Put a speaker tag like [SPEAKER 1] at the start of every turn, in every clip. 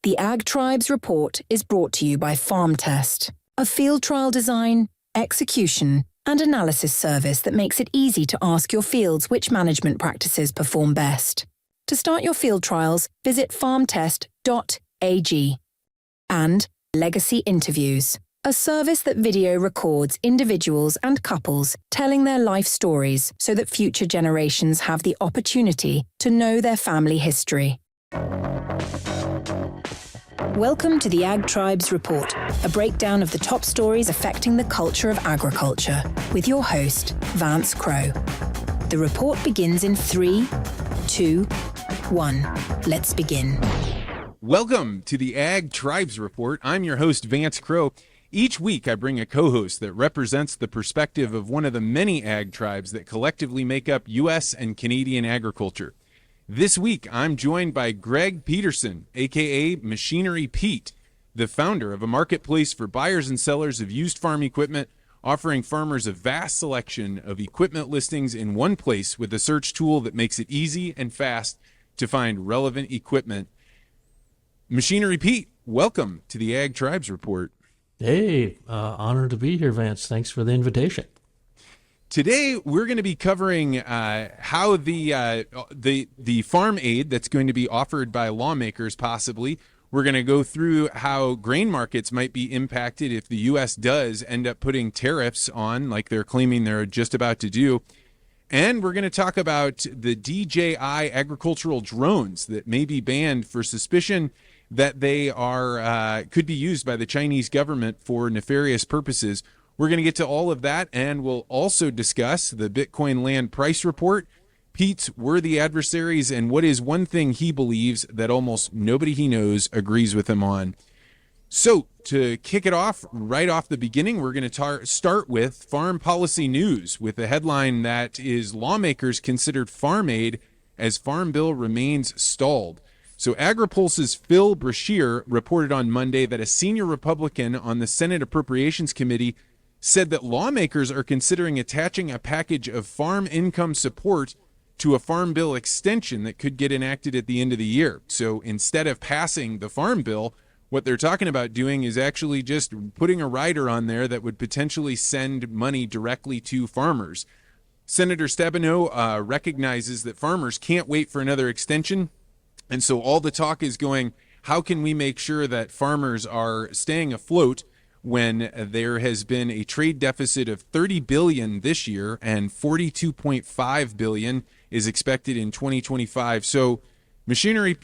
[SPEAKER 1] The Ag Tribes Report is brought to you by Farm Test, a field trial design, execution, and analysis service that makes it easy to ask your fields which management practices perform best. To start your field trials, visit farmtest.ag. And Legacy Interviews, a service that video records individuals and couples telling their life stories so that future generations have the opportunity to know their family history. Welcome to the Ag Tribes Report, a breakdown of the top stories affecting the culture of agriculture, with your host, Vance Crowe. The report begins in 3, 2, 1. Let's begin.
[SPEAKER 2] Welcome to the Ag Tribes Report. I'm your host, Vance Crowe. Each week, I bring a co-host that represents the perspective of one of the many ag tribes that collectively make up U.S. and Canadian agriculture. This week, I'm joined by Greg Peterson, a.k.a. Machinery Pete, the founder of a marketplace for buyers and sellers of used farm equipment, offering farmers a vast selection of equipment listings in one place with a search tool that makes it easy and fast to find relevant equipment. Machinery Pete, welcome to the Ag Tribes Report.
[SPEAKER 3] Hey, honored to be here, Vance. Thanks for the invitation.
[SPEAKER 2] Today, we're going to be covering how the farm aid that's going to be offered by lawmakers, possibly. We're going to go through how grain markets might be impacted if the U.S. does end up putting tariffs on, like they're claiming they're just about to do. And we're going to talk about the DJI agricultural drones that may be banned for suspicion that they are could be used by the Chinese government for nefarious purposes. We're going to get to all of that, and we'll also discuss the Bitcoin land price report, Pete's worthy adversaries, and what is one thing he believes that almost nobody he knows agrees with him on. So, to kick it off, right off the beginning, we're going to start with farm policy news with a headline that is lawmakers considered farm aid as Farm Bill remains stalled. So AgriPulse's Phil Brashear reported on Monday that a senior Republican on the Senate Appropriations Committee said that lawmakers are considering attaching a package of farm income support to a farm bill extension that could get enacted at the end of the year. So instead of passing the farm bill, what they're talking about doing is actually just putting a rider on there that would potentially send money directly to farmers. Senator Stabenow recognizes that farmers can't wait for another extension. And so all the talk is going, how can we make sure that farmers are staying afloat when there has been a trade deficit of $30 billion this year and $42.5 billion is expected in 2025. So machinery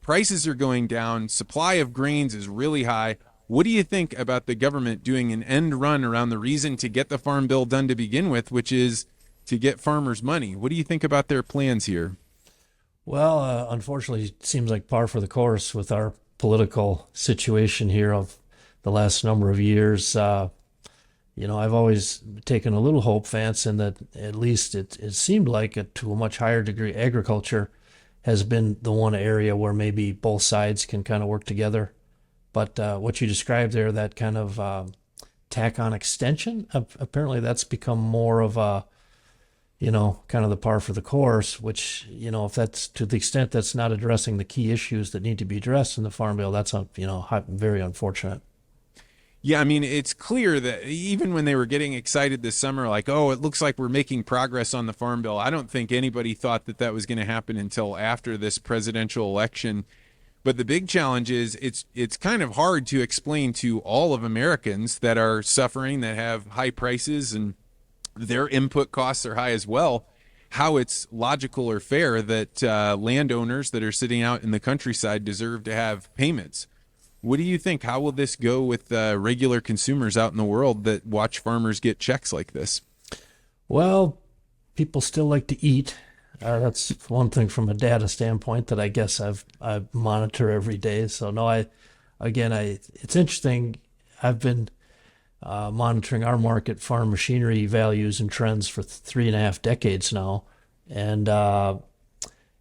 [SPEAKER 2] prices are going down. Supply of grains is really high. What do you think about the government doing an end run around the reason to get the farm bill done to begin with, which is to get farmers money? What do you think about their plans here?
[SPEAKER 3] Well, unfortunately, it seems like par for the course with our political situation here of the last number of years. I've always taken a little hope, Vance, in that at least it seemed like to a much higher degree agriculture has been the one area where maybe both sides can kind of work together. But what you described there, that kind of tack-on extension, apparently that's become more of a, kind of the par for the course, which, if that's to the extent that's not addressing the key issues that need to be addressed in the Farm Bill, that's, very unfortunate.
[SPEAKER 2] Yeah, I mean, it's clear that even when they were getting excited this summer, like, oh, it looks like we're making progress on the Farm Bill, I don't think anybody thought that that was going to happen until after this presidential election. But the big challenge is it's kind of hard to explain to all of Americans that are suffering, that have high prices and their input costs are high as well, how it's logical or fair that landowners that are sitting out in the countryside deserve to have payments. What do you think? How will this go with regular consumers out in the world that watch farmers get checks like this?
[SPEAKER 3] Well, people still like to eat. That's one thing from a data standpoint that I guess I monitor every day. So no, it's interesting. I've been monitoring our market, farm machinery values and trends for 3.5 decades now, and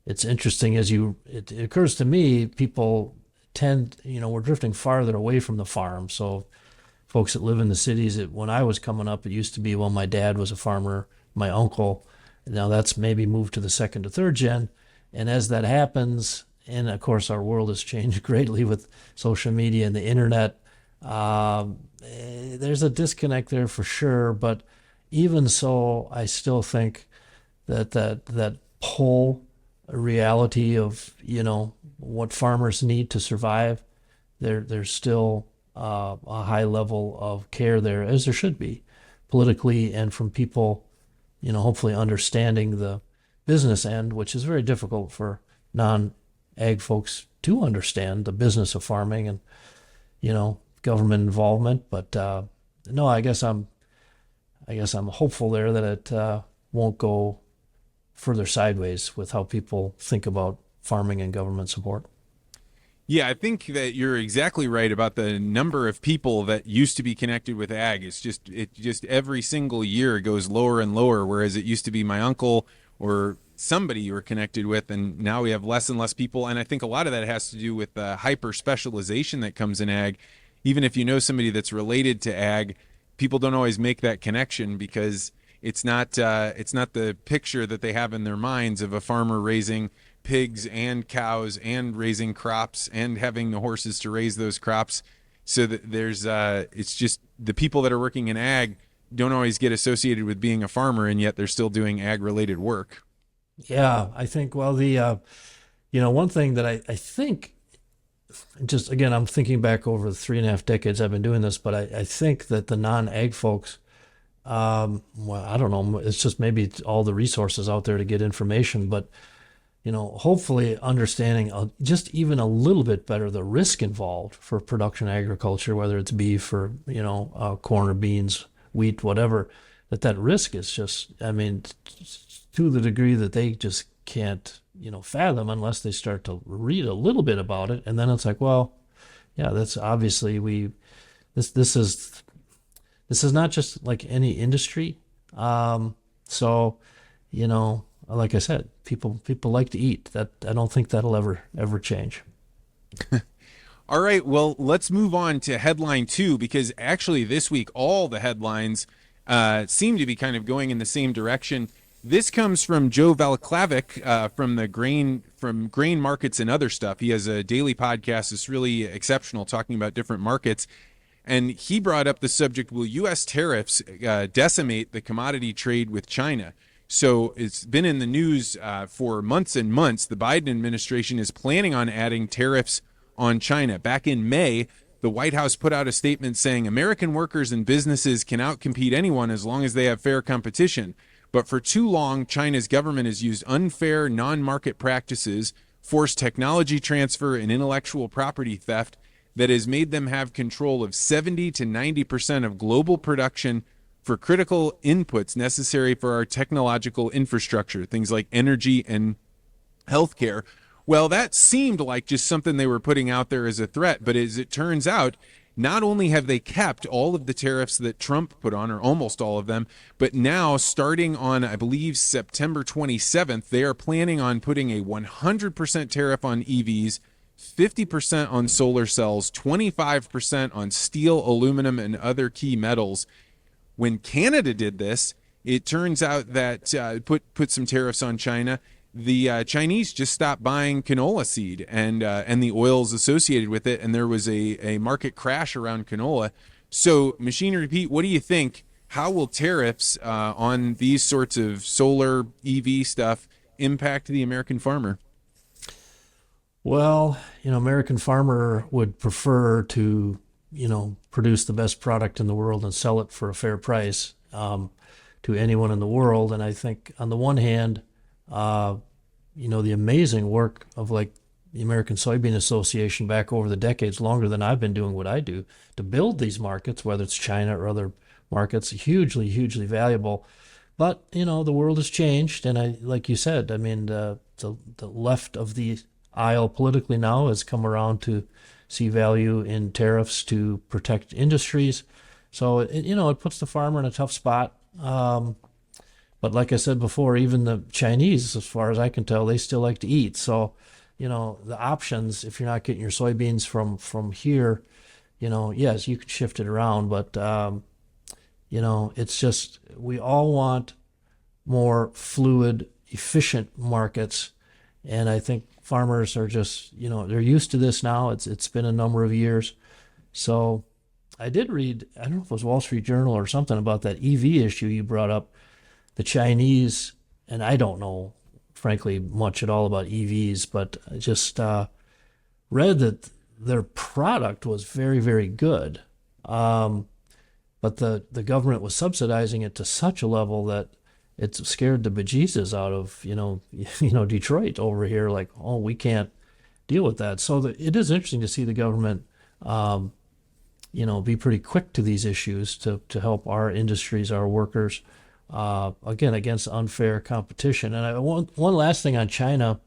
[SPEAKER 3] it's interesting it occurs to me, people tend, we're drifting farther away from the farm. So folks that live in the cities, when I was coming up, it used to be, well, my dad was a farmer, my uncle. Now that's maybe moved to the second to third gen. And as that happens, and of course our world has changed greatly with social media and the internet. There's a disconnect there for sure, but even so, I still think that pull reality of what farmers need to survive, there's still a high level of care there, as there should be, politically and from people, hopefully understanding the business end, which is very difficult for non-ag folks to understand the business of farming and government involvement. But no, I guess I'm hopeful there that it won't go further sideways with how people think about farming and government support.
[SPEAKER 2] Yeah, I think that you're exactly right about the number of people that used to be connected with ag. It just every single year goes lower and lower, whereas it used to be my uncle or somebody you were connected with, and now we have less and less people. And I think a lot of that has to do with the hyper specialization that comes in ag. Even if you know somebody that's related to ag, people don't always make that connection because it's not the picture that they have in their minds of a farmer raising pigs and cows and raising crops and having the horses to raise those crops. So that there's it's just the people that are working in ag don't always get associated with being a farmer, and yet they're still doing ag related work.
[SPEAKER 3] Yeah, I think, well, the one thing that I think, just again, I'm thinking back over the 3.5 decades I've been doing this, but I think that the non-ag folks, well, I don't know, it's just maybe it's all the resources out there to get information, but hopefully understanding just even a little bit better the risk involved for production agriculture, whether it's beef or corn or beans, wheat, whatever, that risk is just, I mean, to the degree that they just can't fathom unless they start to read a little bit about it. And then it's like, well, yeah, that's obviously this is not just like any industry. So like I said, people like to eat. That I don't think that'll ever change.
[SPEAKER 2] All right, well, let's move on to headline 2, because actually this week all the headlines seem to be kind of going in the same direction. This comes from Joe Valklavic from Grain Markets and Other Stuff. He has a daily podcast that's really exceptional, talking about different markets. And he brought up the subject, will U.S. tariffs decimate the commodity trade with China? So it's been in the news for months and months. The Biden administration is planning on adding tariffs on China. Back in May, the White House put out a statement saying American workers and businesses can outcompete anyone as long as they have fair competition. But for too long, China's government has used unfair, non-market practices, forced technology transfer, and intellectual property theft that has made them have control of 70 to 90% of global production for critical inputs necessary for our technological infrastructure, things like energy and healthcare. Well, that seemed like just something they were putting out there as a threat, but as it turns out, not only have they kept all of the tariffs that Trump put on, or almost all of them, but now starting on, I believe, September 27th, they are planning on putting a 100% tariff on EVs, 50% on solar cells, 25% on steel, aluminum, and other key metals. When Canada did this, it turns out that put some tariffs on China. The Chinese just stopped buying canola seed and the oils associated with it, and there was a market crash around canola. So, Machinery Pete, what do you think? How will tariffs on these sorts of solar EV stuff impact the American farmer?
[SPEAKER 3] Well, American farmer would prefer to produce the best product in the world and sell it for a fair price to anyone in the world. And I think on the one hand, the amazing work of like the American Soybean Association back over the decades, longer than I've been doing what I do, to build these markets, whether it's China or other markets, hugely, hugely valuable. But, the world has changed. And like you said, I mean, the left of the aisle politically now has come around to see value in tariffs to protect industries. So, it puts the farmer in a tough spot. But like I said before, even the Chinese, as far as I can tell, they still like to eat. So, the options, if you're not getting your soybeans from here, yes, you can shift it around. But, it's just, we all want more fluid, efficient markets. And I think farmers are just, they're used to this now. It's been a number of years. So I did read, I don't know if it was Wall Street Journal or something about that EV issue you brought up. The Chinese, and I don't know, frankly, much at all about EVs, but I just read that their product was very, very good. But the government was subsidizing it to such a level that it scared the bejesus out of, Detroit over here. Like, oh, we can't deal with that. So it is interesting to see the government, be pretty quick to these issues to help our industries, our workers, again, against unfair competition. And one last thing on China.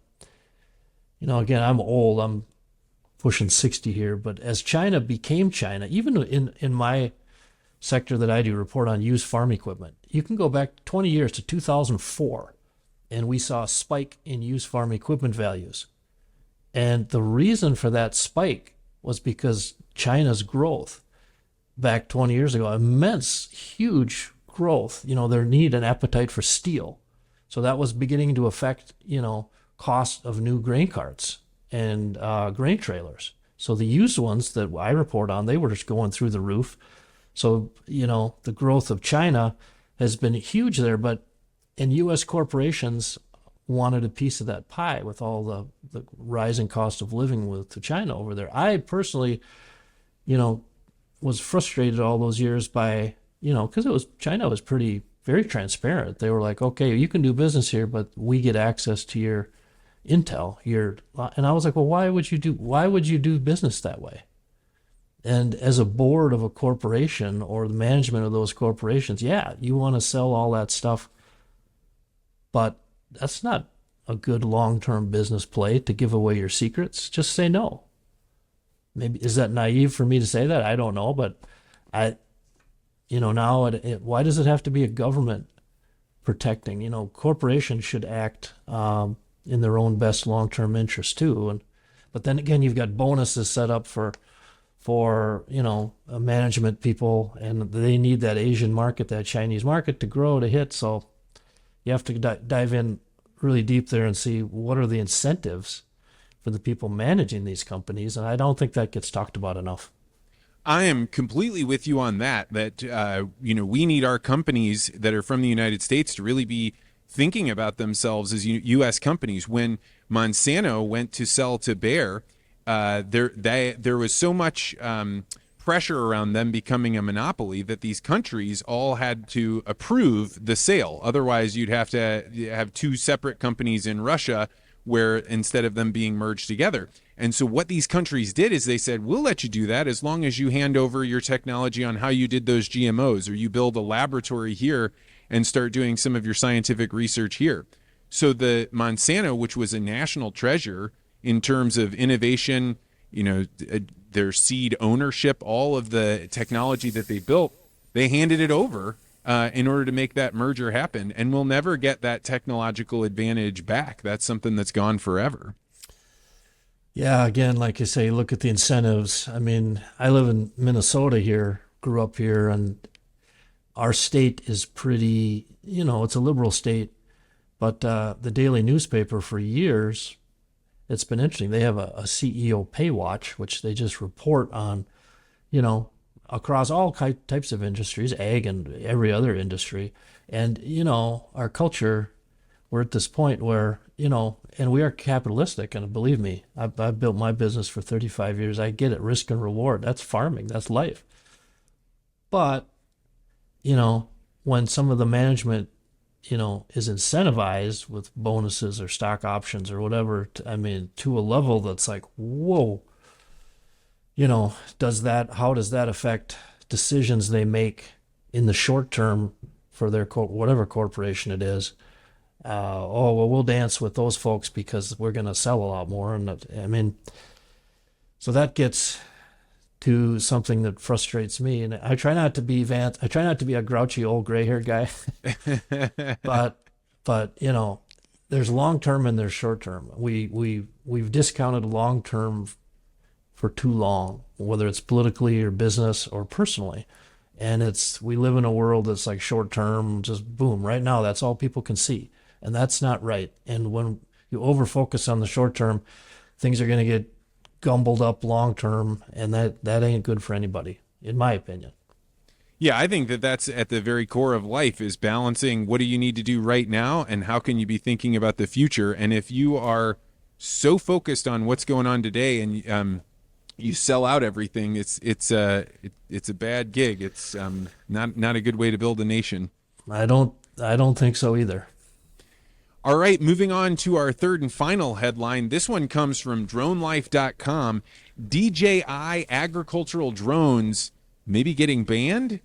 [SPEAKER 3] Again, I'm old. I'm pushing 60 here. But as China became China, even in my sector that I do, report on used farm equipment, you can go back 20 years to 2004, and we saw a spike in used farm equipment values. And the reason for that spike was because China's growth back 20 years ago, immense, huge growth, their need and appetite for steel. So that was beginning to affect, cost of new grain carts and grain trailers. So the used ones that I report on, they were just going through the roof. So, the growth of China has been huge there, and U.S. corporations wanted a piece of that pie with all the rising cost of living with China over there. I personally, was frustrated all those years by, because China was very transparent. They were like, okay, you can do business here, but we get access to your intel, and I was like, well, why would you do business that way? And as a board of a corporation or the management of those corporations, yeah, you want to sell all that stuff, but that's not a good long-term business play to give away your secrets. Just say no. Maybe, is that naive for me to say that? I don't know, but now why does it have to be a government protecting? Corporations should act in their own best long-term interest too. But then again, you've got bonuses set up for management people, and they need that Asian market, that Chinese market to grow, to hit. So you have to dive in really deep there and see what are the incentives for the people managing these companies. And I don't think that gets talked about enough.
[SPEAKER 2] I am completely with you on that we need our companies that are from the United States to really be thinking about themselves as U.S. companies. When Monsanto went to sell to Bayer, there was so much pressure around them becoming a monopoly that these countries all had to approve the sale. Otherwise, you'd have to have two separate companies in Russia, where instead of them being merged together. And so what these countries did is they said, we'll let you do that as long as you hand over your technology on how you did those GMOs, or you build a laboratory here and start doing some of your scientific research here. So the Monsanto, which was a national treasure in terms of innovation, their seed ownership, all of the technology that they built, they handed it over in order to make that merger happen. And we'll never get that technological advantage back. That's something that's gone forever.
[SPEAKER 3] Yeah, again, like you say, look at the incentives. I mean, I live in Minnesota here, grew up here, and our state is pretty, it's a liberal state. But the daily newspaper for years, it's been interesting. They have a CEO pay watch, which they just report on, across all types of industries, ag and every other industry. And, our culture, we're at this point where, and we are capitalistic. And believe me, I've built my business for 35 years. I get it, risk and reward. That's farming. That's life. But, when some of the management, is incentivized with bonuses or stock options or whatever, to a level that's like, whoa, how does that affect decisions they make in the short term for their whatever corporation it is? We'll dance with those folks because we're going to sell a lot more. And so that gets to something that frustrates me. And I try not to be a grouchy old gray-haired guy, but there's long-term and there's short-term. We've discounted long-term for too long, whether it's politically or business or personally. And we live in a world that's like short-term, just boom, right now, that's all people can see. And that's not right. And when you over focus on the short term, things are going to get gumbled up long term, and that ain't good for anybody, in my opinion.
[SPEAKER 2] Yeah, I think that that's at the very core of life, is balancing what do you need to do right now and how can you be thinking about the future. And if you are so focused on what's going on today and you sell out everything, it's a bad gig. It's not a good way to build a nation. I
[SPEAKER 3] don't think so either.
[SPEAKER 2] All right, moving on to our third and final headline. This one comes from dronelife.com. DJI agricultural drones maybe getting banned?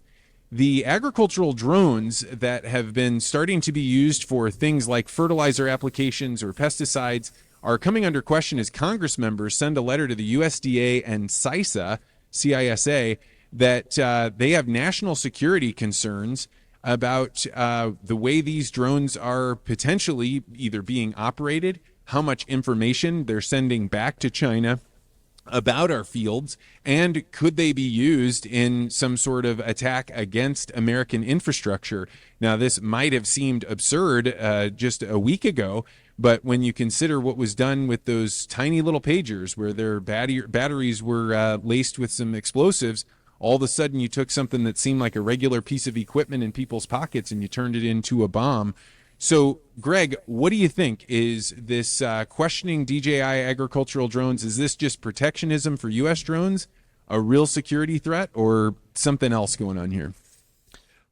[SPEAKER 2] The agricultural drones that have been starting to be used for things like fertilizer applications or pesticides are coming under question as Congress members send a letter to the USDA and CISA, that they have national security concerns about the way these drones are potentially either being operated, how much information they're sending back to China about our fields, and could they be used in some sort of attack against American infrastructure. Now, this might have seemed absurd just a week ago, but when you consider what was done with those tiny little pagers where their batteries were laced with some explosives, all of a sudden you took something that seemed like a regular piece of equipment in people's pockets and you turned it into a bomb. So, Greg, what do you think? Is this questioning DJI agricultural drones, is this just protectionism for U.S. drones, a real security threat, or something else going on here?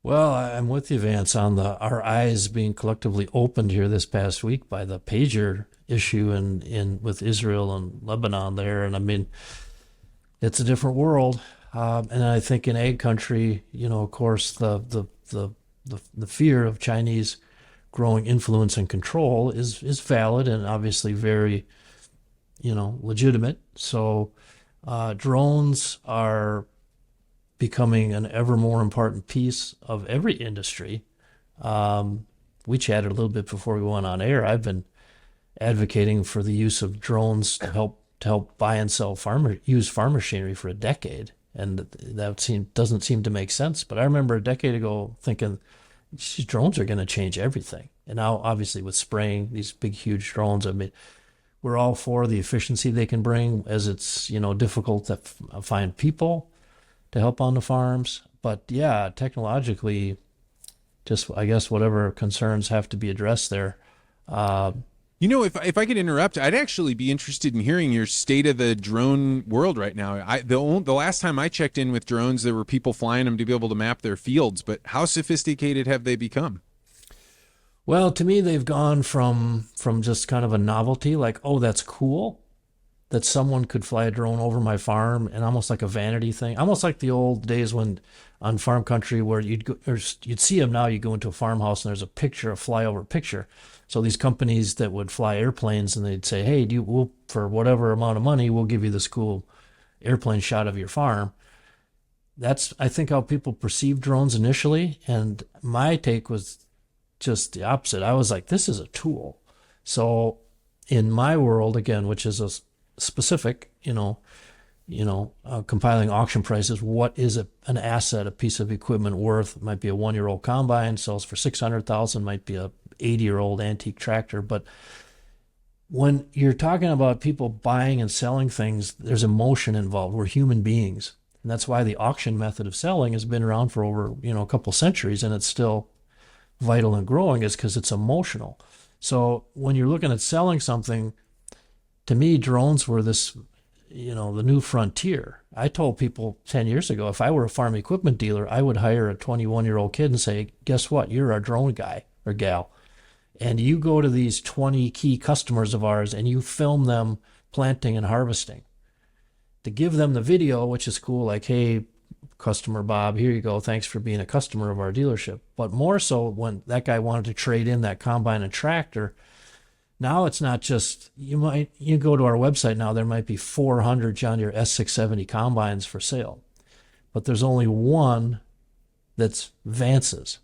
[SPEAKER 3] Well, I'm with you, Vance, on our eyes being collectively opened here this past week by the pager issue in with Israel and Lebanon there. And I mean, it's a different world. And I think in ag country, of course, the fear of Chinese growing influence and control is valid and obviously very, legitimate. So drones are becoming an ever more important piece of every industry. We chatted a little bit before we went on air. I've been advocating for the use of drones to help buy and sell used farm machinery for a decade, and that doesn't seem to make sense. But I remember a decade ago thinking, these drones are going to change everything. And now, obviously, with spraying, these big, huge drones, I mean, we're all for the efficiency they can bring, as it's, difficult to find people to help on the farms. But yeah, technologically, just, I guess, whatever concerns have to be addressed there.
[SPEAKER 2] If I could interrupt, I'd actually be interested in hearing your state of the drone world right now. The last time I checked in with drones, there were people flying them to be able to map their fields, but how sophisticated have they become?
[SPEAKER 3] Well, to me, they've gone from just kind of a novelty, like, oh, that's cool, that someone could fly a drone over my farm, and almost like a vanity thing, almost like the old days when on farm country where you'd see them now. You go into a farmhouse and there's a flyover picture. So these companies that would fly airplanes, and they'd say, hey, we'll, for whatever amount of money, we'll give you this cool airplane shot of your farm. That's, I think, how people perceived drones initially. And my take was just the opposite. I was like, this is a tool. So in my world, again, which is a specific, compiling auction prices, what is an asset, a piece of equipment worth? It might be a 1-year-old combine, sells for $600,000, might be a 80-year-old antique tractor. But when you're talking about people buying and selling things, there's emotion involved. We're human beings. And that's why the auction method of selling has been around for over, a couple centuries, and it's still vital and growing, is because it's emotional. So when you're looking at selling something, to me, drones were this, the new frontier. I told people 10 years ago, if I were a farm equipment dealer, I would hire a 21-year-old kid and say, guess what? You're our drone guy or gal. And you go to these 20 key customers of ours and you film them planting and harvesting. To give them the video, which is cool, like, hey, customer Bob, here you go. Thanks for being a customer of our dealership. But more so when that guy wanted to trade in that combine and tractor, now it's not just, you go to our website now, there might be 400 John Deere S670 combines for sale. But there's only one that's Vance's.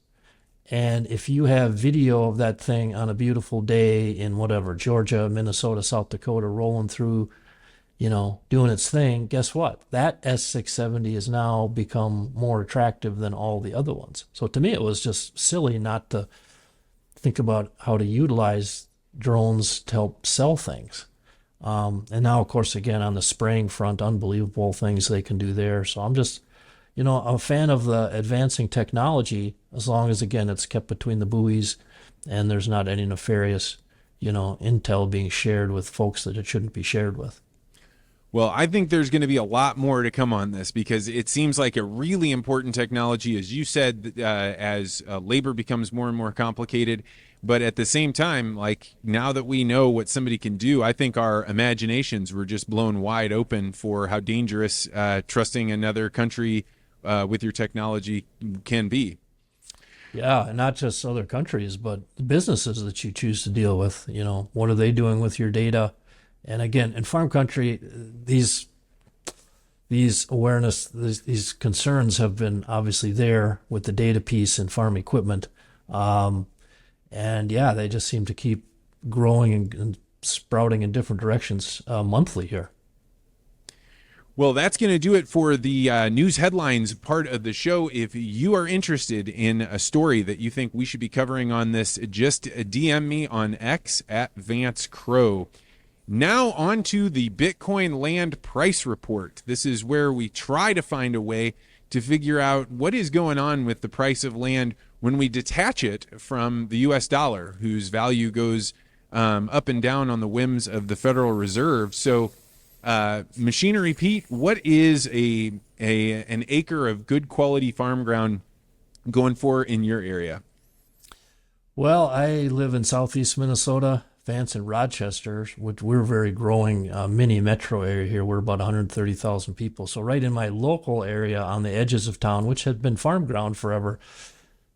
[SPEAKER 3] And if you have video of that thing on a beautiful day in whatever, Georgia, Minnesota, South Dakota, rolling through, doing its thing, guess what? That S670 has now become more attractive than all the other ones. So to me, it was just silly not to think about how to utilize drones to help sell things. And now, of course, again, on the spraying front, unbelievable things they can do there. So I'm just, I'm a fan of the advancing technology as long as, again, it's kept between the buoys and there's not any nefarious, intel being shared with folks that it shouldn't be shared with.
[SPEAKER 2] Well, I think there's going to be a lot more to come on this because it seems like a really important technology, as you said, as labor becomes more and more complicated. But at the same time, like now that we know what somebody can do, I think our imaginations were just blown wide open for how dangerous trusting another country with your technology can be.
[SPEAKER 3] Yeah, and not just other countries, but the businesses that you choose to deal with. What are they doing with your data? And again, in farm country, these awareness, these concerns have been obviously there with the data piece and farm equipment. And yeah, they just seem to keep growing and sprouting in different directions monthly here.
[SPEAKER 2] Well, that's going to do it for the news headlines part of the show. If you are interested in a story that you think we should be covering on this, just DM me on X at Vance Crow. Now on to the Bitcoin land price report. This is where we try to find a way to figure out what is going on with the price of land when we detach it from the U.S. dollar, whose value goes up and down on the whims of the Federal Reserve. So, Machinery Pete, what is an acre of good quality farm ground going for in your area?
[SPEAKER 3] Well, I live in southeast Minnesota. Vance and Rochester, which we're very growing mini metro area here. We're about 130,000 people. So right in my local area on the edges of town, which had been farm ground forever,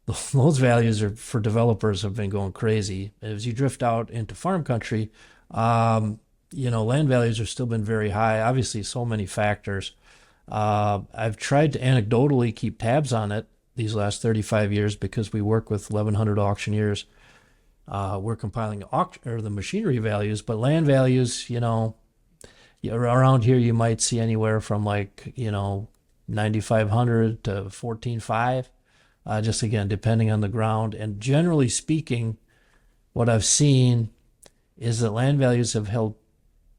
[SPEAKER 3] those values for developers have been going crazy. As you drift out into farm country, land values have still been very high. Obviously, so many factors. I've tried to anecdotally keep tabs on it these last 35 years because we work with 1,100 auctioneers. We're compiling the machinery values, but land values, around here you might see anywhere from 9,500 to 14,500, just again, depending on the ground. And generally speaking, what I've seen is that land values have held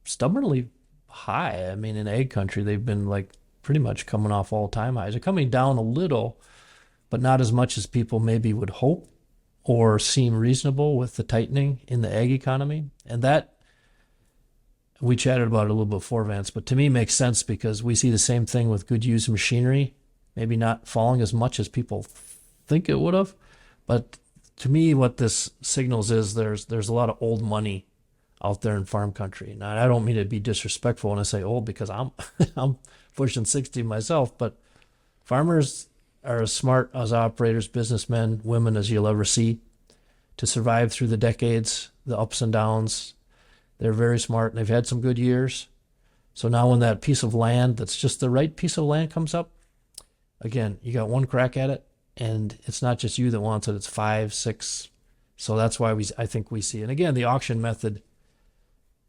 [SPEAKER 3] stubbornly high. I mean, in ag country, they've been pretty much coming off all-time highs. They're coming down a little, but not as much as people maybe would hope or seem reasonable with the tightening in the ag economy. And that, we chatted about it a little before, Vance, but to me makes sense because we see the same thing with good used machinery, maybe not falling as much as people think it would have. But to me, what this signals is there's a lot of old money out there in farm country. Now, I don't mean to be disrespectful when I say old because I'm I'm pushing 60 myself, but farmers are as smart as operators, businessmen, women as you'll ever see to survive through the decades, the ups and downs. They're very smart and they've had some good years. So now when that piece of land that's just the right piece of land comes up, again, you got one crack at it and it's not just you that wants it, it's 5, 6. So that's why I think we see. And again, the auction method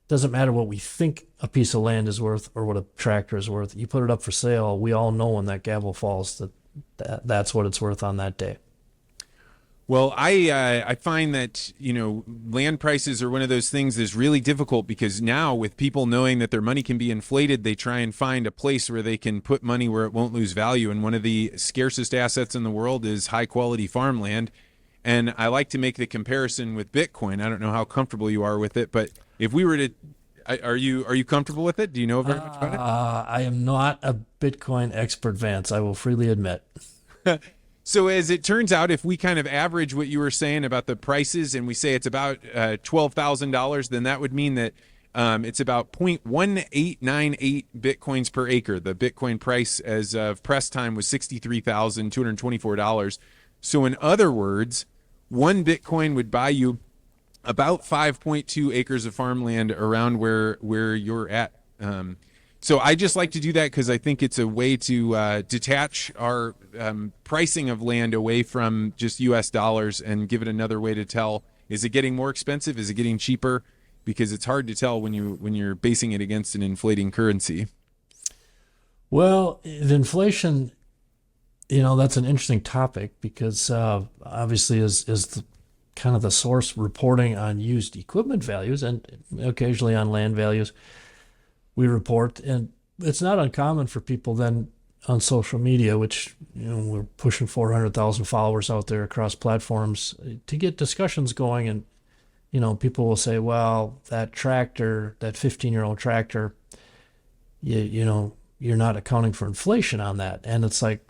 [SPEAKER 3] doesn't matter what we think a piece of land is worth or what a tractor is worth. You put it up for sale, we all know when that gavel falls that's what it's worth on that day.
[SPEAKER 2] Well, I find that, land prices are one of those things that's really difficult because now with people knowing that their money can be inflated, they try and find a place where they can put money where it won't lose value. And one of the scarcest assets in the world is high quality farmland. And I like to make the comparison with Bitcoin. I don't know how comfortable you are with it, but if we were to are you comfortable with it? Do you know very much about it?
[SPEAKER 3] I am not a Bitcoin expert, Vance. I will freely admit.
[SPEAKER 2] So as it turns out, if we kind of average what you were saying about the prices and we say it's about $12,000, then that would mean that it's about 0.1898 Bitcoins per acre. The Bitcoin price as of press time was $63,224. So in other words, one Bitcoin would buy you about 5.2 acres of farmland around where you're at. So I just like to do that because I think it's a way to detach our pricing of land away from just U.S. dollars and give it another way to tell, is it getting more expensive? Is it getting cheaper? Because it's hard to tell when you're basing it against an inflating currency.
[SPEAKER 3] Well, the inflation, that's an interesting topic because obviously as the kind of the source reporting on used equipment values and occasionally on land values. We report, and it's not uncommon for people then on social media, which we're pushing 400,000 followers out there across platforms, to get discussions going. And people will say, well, that tractor, that 15-year-old tractor, you're not accounting for inflation on that. And it's like,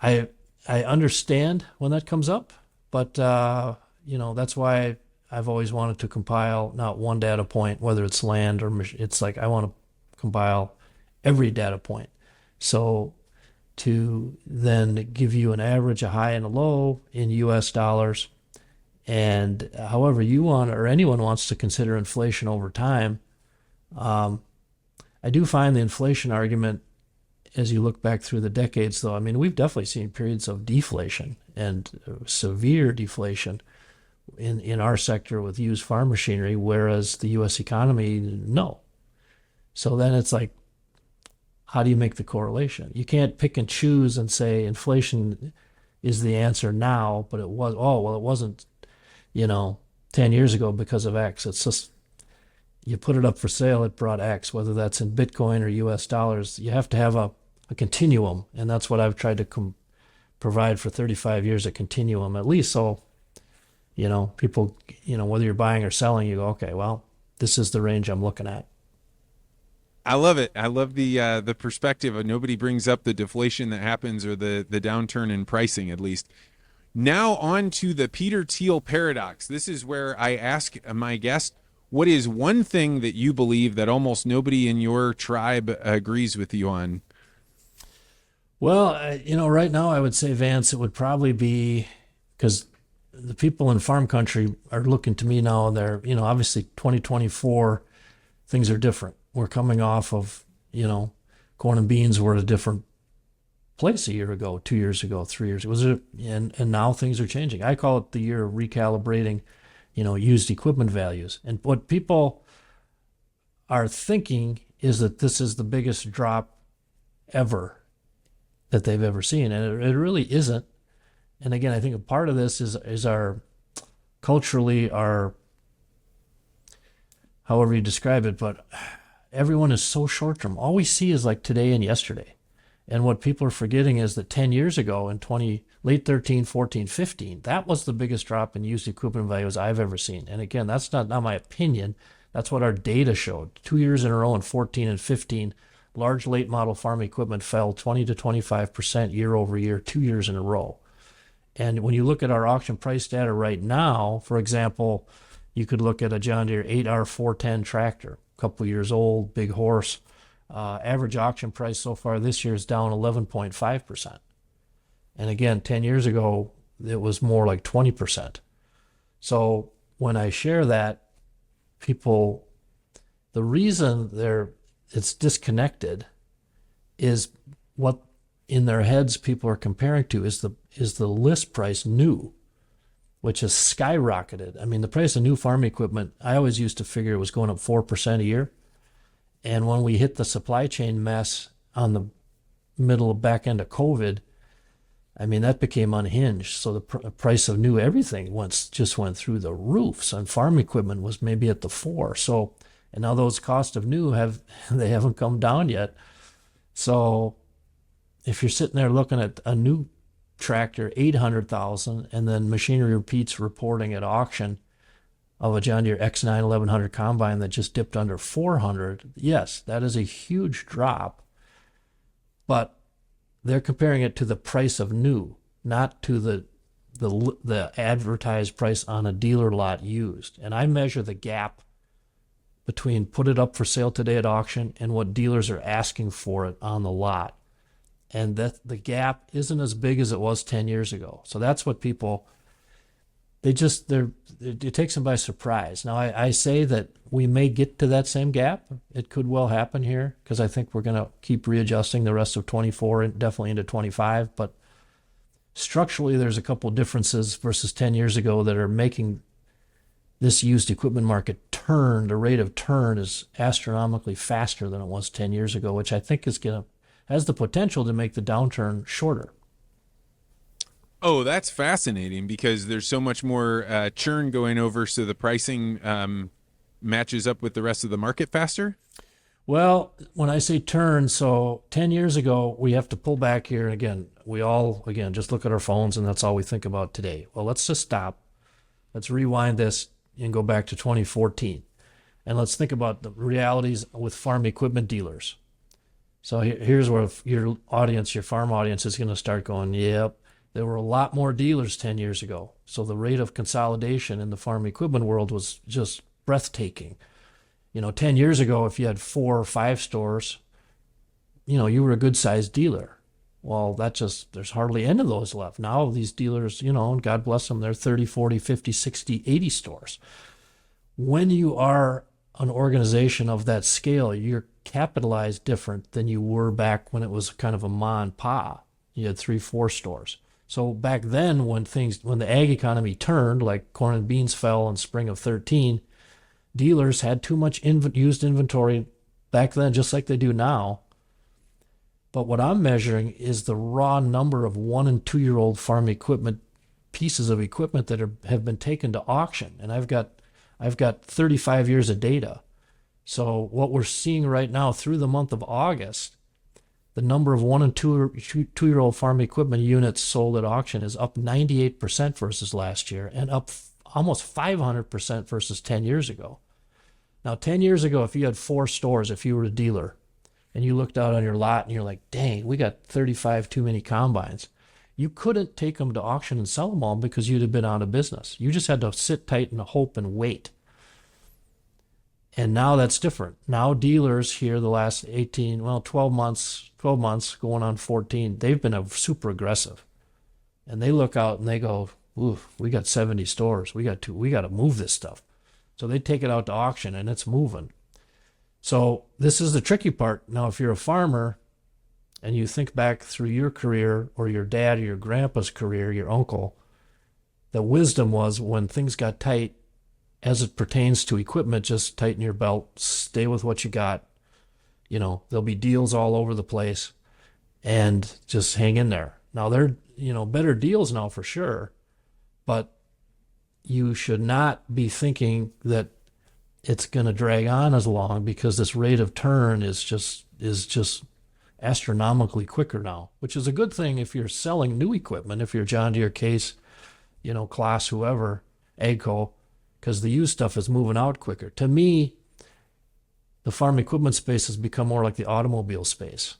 [SPEAKER 3] I understand when that comes up, but that's why I've always wanted to compile not one data point, whether it's land or it's like I want to compile every data point. So to then give you an average, a high and a low in US dollars, and however you want or anyone wants to consider inflation over time. I do find the inflation argument, as you look back through the decades, though, I mean, we've definitely seen periods of deflation and severe deflation in our sector with used farm machinery, whereas the U.S. economy, no. So then it's like, how do you make the correlation? You can't pick and choose and say inflation is the answer now, but it wasn't, 10 years ago because of X. It's just, you put it up for sale, it brought X, whether that's in Bitcoin or US dollars. You have to have a continuum, and that's what I've tried to provide for 35 years, a continuum, at least. So, people, whether you're buying or selling, you go, okay, well, this is the range I'm looking at.
[SPEAKER 2] I love it. I love the perspective of nobody brings up the deflation that happens or the downturn in pricing, at least. Now on to the Peter Thiel paradox. This is where I ask my guest, what is one thing that you believe that almost nobody in your tribe agrees with you on?
[SPEAKER 3] Well, right now I would say, Vance, it would probably be, because the people in farm country are looking to me now. They're, obviously 2024, things are different. We're coming off of, corn and beans were at a different place a year ago, 2 years ago, 3 years ago. And now things are changing. I call it the year of recalibrating, used equipment values. And what people are thinking is that this is the biggest drop ever that they've ever seen. And it really isn't. And again, I think a part of this is our culturally, however you describe it, but everyone is so short term. All we see is like today and yesterday. And what people are forgetting is that 10 years ago in late 13, 14, 15, that was the biggest drop in used equipment values I've ever seen. And again, that's not my opinion. That's what our data showed. 2 years in a row in 14 and 15, large late model farm equipment fell 20 to 25% year over year, 2 years in a row. And when you look at our auction price data right now, for example, you could look at a John Deere 8R410 tractor, a couple years old, big horse. Average auction price so far this year is down 11.5%. And again, 10 years ago, it was more like 20%. So when I share that, people, the reason it's disconnected is what in their heads people are comparing to is the list price new, which has skyrocketed. I mean, the price of new farm equipment, I always used to figure it was going up 4% a year. And when we hit the supply chain mess on the back end of COVID, I mean, that became unhinged. So the price of new everything just went through the roofs, and farm equipment was maybe at the 4. So, and now those costs of new they haven't come down yet. So if you're sitting there looking at a new tractor, 800,000, and then Machinery Repeats reporting at auction of a John Deere X9 1100 combine that just dipped under 400, yes, that is a huge drop. But they're comparing it to the price of new, not to the advertised price on a dealer lot used. And I measure the gap between put it up for sale today at auction and what dealers are asking for it on the lot. And that the gap isn't as big as it was 10 years ago. So that's what people, it takes them by surprise. Now, I say that we may get to that same gap. It could well happen here because I think we're going to keep readjusting the rest of 24 and definitely into 25. But structurally, there's a couple differences versus 10 years ago that are making this used equipment market turn. The rate of turn is astronomically faster than it was 10 years ago, which I think has the potential to make the downturn shorter.
[SPEAKER 2] Oh, that's fascinating because there's so much more churn going over, so the pricing matches up with the rest of the market faster.
[SPEAKER 3] Well, when I say turn, so 10 years ago, we have to pull back here. And again, we all, again, just look at our phones and that's all we think about today. Well, let's just stop. Let's rewind this and go back to 2014. And let's think about the realities with farm equipment dealers. So here's where your audience, your farm audience is going to start going, yep, there were a lot more dealers 10 years ago. So the rate of consolidation in the farm equipment world was just breathtaking. 10 years ago, if you had 4 or 5 stores, you were a good sized dealer. Well, there's hardly any of those left. Now these dealers, and God bless them, they're 30, 40, 50, 60, 80 stores. When you are an organization of that scale, you're capitalized different than you were back when it was kind of a ma and pa. You had 3, 4 stores. So back then when the ag economy turned, like corn and beans fell in spring of 13, dealers had too much used inventory back then, just like they do now. But what I'm measuring is the raw number of 1 and 2 year old farm equipment, pieces of equipment that have been taken to auction. And I've got 35 years of data. So what we're seeing right now through the month of August, the number of 1 and 2 year old farm equipment units sold at auction is up 98% versus last year and up almost 500% versus 10 years ago. Now, 10 years ago, if you had 4 stores, if you were a dealer, and you looked out on your lot and you're like, dang, we got 35 too many combines, you couldn't take them to auction and sell them all because you'd have been out of business. You just had to sit tight and hope and wait. And now that's different. Now dealers here the last 12 months going on 14, they've been super aggressive. And they look out and they go, ooh, we got 70 stores. We got to move this stuff. So they take it out to auction and it's moving. So this is the tricky part. Now, if you're a farmer and you think back through your career or your dad or your grandpa's career, your uncle, the wisdom was when things got tight, as it pertains to equipment, just tighten your belt, stay with what you got. There'll be deals all over the place and just hang in there. Now, they're, better deals now for sure, but you should not be thinking that it's going to drag on as long because this rate of turn is just astronomically quicker now, which is a good thing if you're selling new equipment, if you're John Deere, Case, Class, whoever, AGCO, because the used stuff is moving out quicker. To me, the farm equipment space has become more like the automobile space.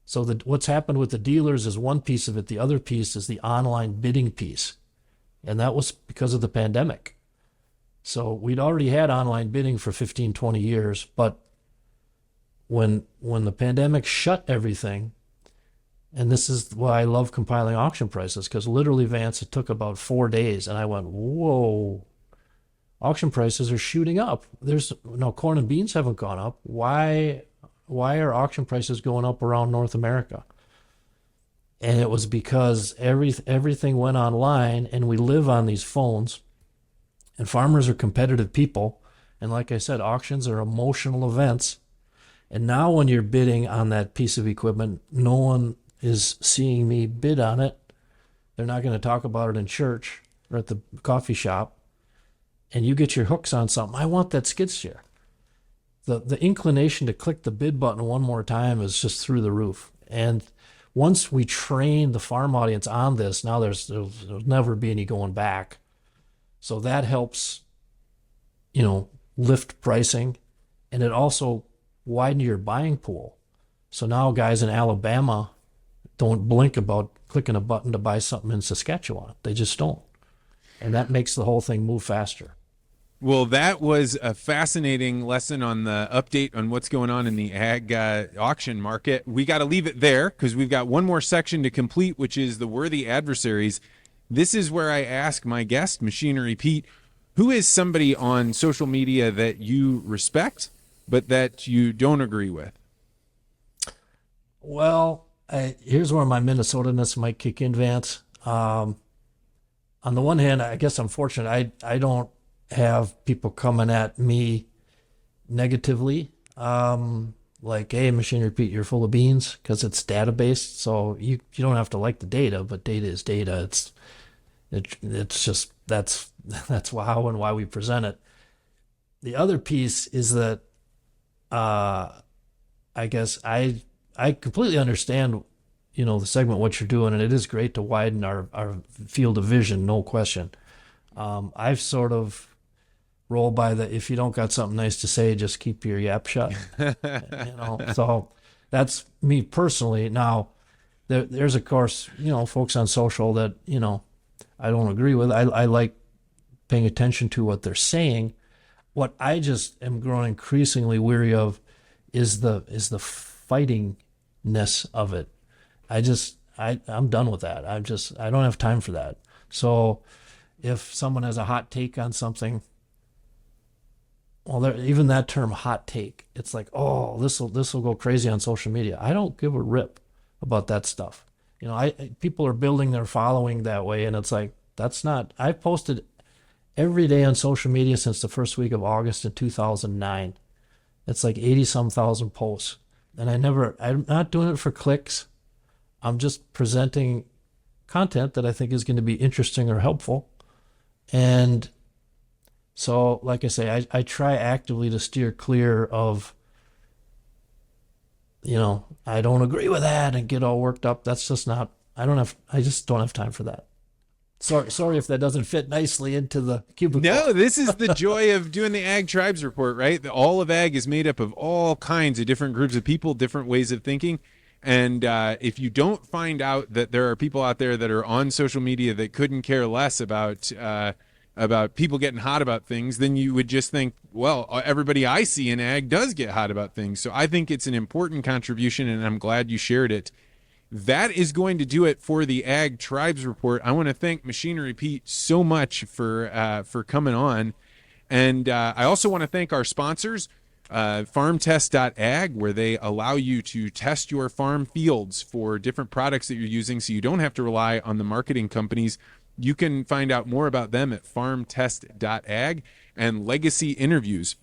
[SPEAKER 3] So what's happened with the dealers is one piece of it. The other piece is the online bidding piece. And that was because of the pandemic. So we'd already had online bidding for 15, 20 years, but when the pandemic shut everything, and this is why I love compiling auction prices, because literally, Vance, it took about 4 days, and I went, whoa, auction prices are shooting up. Corn and beans haven't gone up. Why are auction prices going up around North America? And it was because everything went online, and we live on these phones. And farmers are competitive people. And like I said, auctions are emotional events. And now when you're bidding on that piece of equipment, no one is seeing me bid on it. They're not going to talk about it in church or at the coffee shop. And you get your hooks on something. I want that skid steer. The inclination to click the bid button one more time is just through the roof. And once we train the farm audience on this, now there'll never be any going back. So that helps, lift pricing, and it also widen your buying pool. So now guys in Alabama don't blink about clicking a button to buy something in Saskatchewan. They just don't. And that makes the whole thing move faster.
[SPEAKER 2] Well, that was a fascinating lesson on the update on what's going on in the ag auction market. We got to leave it there because we've got one more section to complete, which is the worthy adversaries. This is where I ask my guest, Machinery Pete, who is somebody on social media that you respect, but that you don't agree with?
[SPEAKER 3] Well, here's where my Minnesota-ness might kick in, Vance. On the one hand, I guess I'm fortunate. I don't have people coming at me negatively. like, hey, machine repeat, you're full of beans, because it's data based. So you don't have to like the data, but data is data. It's just that's how and why we present it. The other piece is that I guess I completely understand, the segment, what you're doing, and it is great to widen our field of vision, no question. I've sort of rolled by the, if you don't got something nice to say, just keep your yap shut. So that's me personally. Now, there's of course, folks on social that, I don't agree with. I like paying attention to what they're saying. What I just am growing increasingly weary of is the fightingness of it. I'm done with that. I don't have time for that. So if someone has a hot take on something, well, even that term hot take, it's like, oh, this will go crazy on social media. I don't give a rip about that stuff. People are building their following that way, and it's like, that's not. I've posted every day on social media since the first week of August in 2009. It's like 80-some thousand posts. And I'm not doing it for clicks. I'm just presenting content that I think is going to be interesting or helpful. And so, like I say, I try actively to steer clear of, I don't agree with that and get all worked up. That's just not, I just don't have time for that. Sorry if that doesn't fit nicely into the cubicle.
[SPEAKER 2] No, this is the joy of doing the Ag Tribes Report, right? All of Ag is made up of all kinds of different groups of people, different ways of thinking. And if you don't find out that there are people out there that are on social media that couldn't care less about people getting hot about things, then you would just think, well, everybody I see in Ag does get hot about things. So I think it's an important contribution, and I'm glad you shared it. That is going to do it for the Ag Tribes Report. I want to thank Machinery Pete so much for coming on. And I also want to thank our sponsors, farmtest.ag, where they allow you to test your farm fields for different products that you're using so you don't have to rely on the marketing companies. You can find out more about them at farmtest.ag, and Legacy Interviews,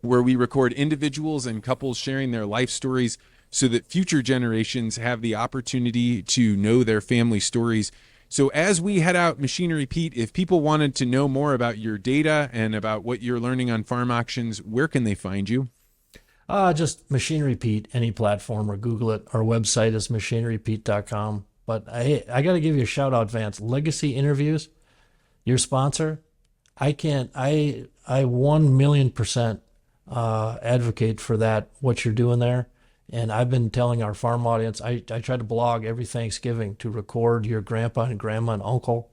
[SPEAKER 2] where we record individuals and couples sharing their life stories so that future generations have the opportunity to know their family stories. So as we head out, Machinery Pete, if people wanted to know more about your data and about what you're learning on farm auctions, where can they find you?
[SPEAKER 3] Just Machinery Pete, any platform, or Google it. Our website is machinerypete.com. But I got to give you a shout out, Vance. Legacy Interviews, your sponsor. I 1,000,000% advocate for that, what you're doing there. And I've been telling our farm audience, I try to blog every Thanksgiving to record your grandpa and grandma and uncle,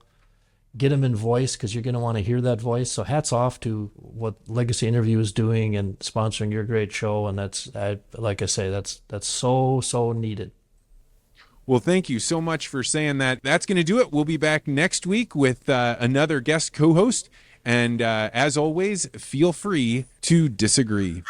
[SPEAKER 3] get them in voice, because you're going to want to hear that voice. So hats off to what Legacy Interview is doing and sponsoring your great show. And like I say, that's so needed.
[SPEAKER 2] Well, thank you so much for saying that. That's going to do it. We'll be back next week with another guest co-host. And as always, feel free to disagree.